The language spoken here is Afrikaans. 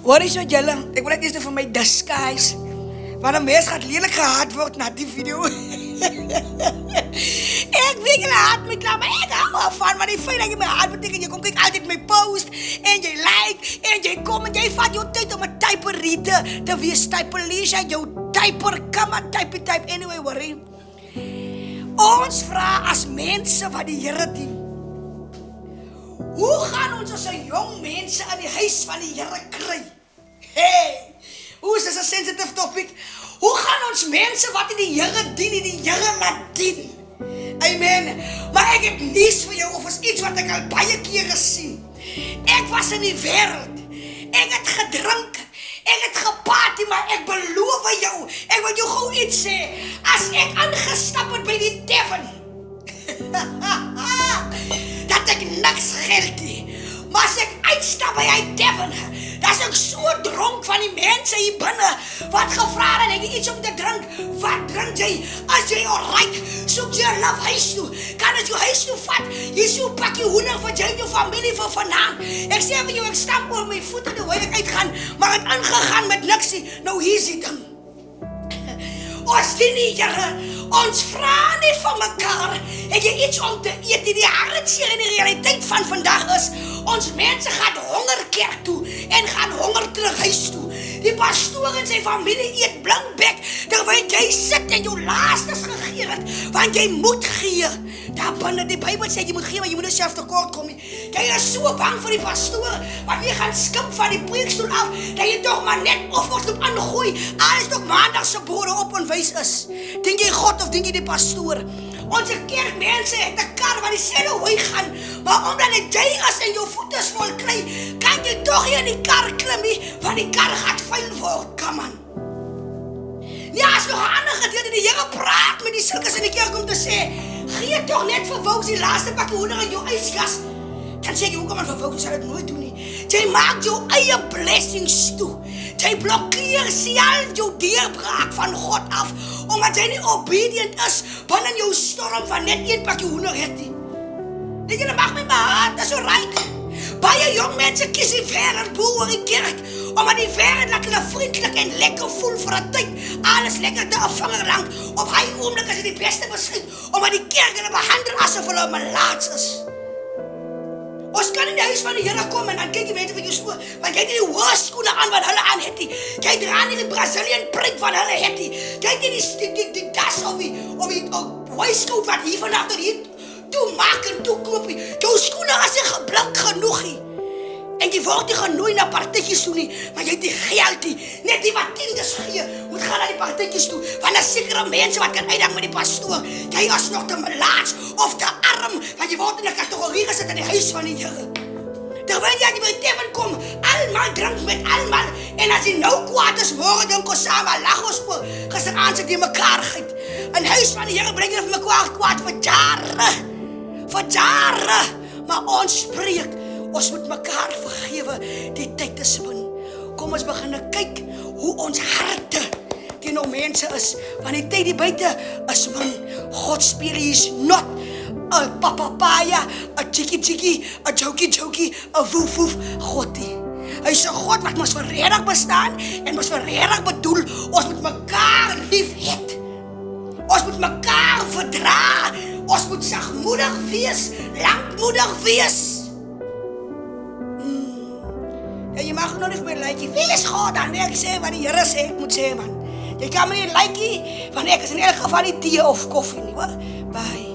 Hoor eens wat julle, ek wil net eers van my disguise, want een mens gaat lelijk gehaat word na die video. Ek weet julle haat my klaar, maar ek hou ervan, want die feit dat jy my haat beteken, jy kom kyk altyd my post, en jy like, en jy kom, en jy vat jou tyd om een typeriete te wees, typeliesje, jou typer, come on, type, anyway, worry. Ons vraag as mense wat die Here dien, hoe gaan ons as jong mense in die huis van die Here kry? Hey, hoe is dit 'n sensitive topic? Hoe gaan ons mense wat die Here dien, die Here laat dien? Amen. Maar ek het niets vir jou of is iets wat ek al baie keer gesien. Ek was in die wêreld. Ek het gedrink. Ek het geparty, maar ek beloof jou, ek wil jou gou iets sê. As ek aangestap het by die tavern, dat ek niks geld nie. Maar as ek uitstap by die tavern, dat ek so dronk van die mense hier binne, wat gevra het, ek iets om te drink. Wat drink jy? As jy alright, soek jy 'n love huis toe. Kan het jou huis toe vat? Jy so pak jy hoender vir jou familie vir vanavond. Ek sê vir jou, ek stamp oor my voete terwyl ek uitgaan, maar het ingegaan met niksie. Nou hier is die ding. Ons dien die Here, ons vra nie van mekaar, het jy iets om te eet? Die hartseer en die realiteit van vandag is, ons mense gaan honger kerk toe, en gaan honger terug huis toe. Die pastoor en sy familie eet blinkbek, terwyl jy sit en jou laastes gegee het, want jy moet gee. Daar binne die Bybel sê, jy moet gee, maar jy moet nie self tekort kom nie. Jy is so bang vir die pastoor, want jy gaan skimp van die preekstoel af, dat jy toch maar net offers op aangooi, alles toch maandagse bode op en wys is. Dink jy God of dink jy die pastoor? Onze kerkmense het 'n kar wat dieselfde hoe gaan, maar omdat dit jy is en jou voete is vol klei, kan jy toch nie in die kar klim nie, want die kar gaat vuil word, come on. Ja, as nog 'n ander gedeelte, die Here praat met die sulkes in die kerk om te sê, gee toch net vir Wouws die laaste pakkie hoender in jou yskas. Dan sê jy, hoekom aan vir Wouws sal dit nooit doen nie. Jy maak jou eie blessings toe. Jy blokkeer self jou deurbraak van God af, omdat jy nie obedient is binne jou storm van net een pakkie hoender het nie. Dit jy mag my haat, dat is alright. Baie jong mense kies die wêreld bo oor die kerk, omdat die wêreld laat hulle vriendelik en lekker voel vir 'n tyd. Alles lekker te 'n vinger lank. Op hy oomblik is dit die beste besluit, omdat die kerk hulle behandel asof hulle malaats is. Ons kan in die huis van die Here kom en dan kyk die mense vir jou so, want jy het die worst skoene aan wat hulle aan het nie. Jy dra nie die Brazilian print wat hulle het nie. Jy het die das of die waistcoat wat hier vanaf tot hier toe maak en toe koop nie. Jou skoene is nie geblink genoeg nie. En jy word nie genooi na partytjies toe nie, maar jy het die geld nie. Net die wat tiendes gee, moet gaan na die partytjies toe, want daar sekere mense wat kan uitdaging met die pastoor. Jy is nog te melaats of te arm, want jy word in 'n kategorie gesit in die huis van die Here. Terwyl jy by die tavern kom, almal drink met almal, en as jy nou kwaad is, môre dink ons saam, lag ons oor, gisteraand sit jy mekaar geit. In huis van die Here bring jy vir mekaar kwaad vir jare, maar ons spreek, ons moet mekaar vergewe, die tyd is min. Kom ons begin kyk hoe ons harte teenoor mense is, want die tyd die buite is min. God speel is not a papaya, a chiki, a jokie, a woef, God nie. Hy is 'n God wat ons verredig bestaan en ons verredig bedoel, ons moet mekaar lief hê. Ons moet mekaar verdra, ons moet sagmoedig wees, lankmoedig wees. Ja, jy mag nog nie meer like, wees God dan, ek sê wat die Here sê, ek moet sê man. Jy kan my nie like, want ek is in elk geval nie thee of koffie nie, hoor. Bye.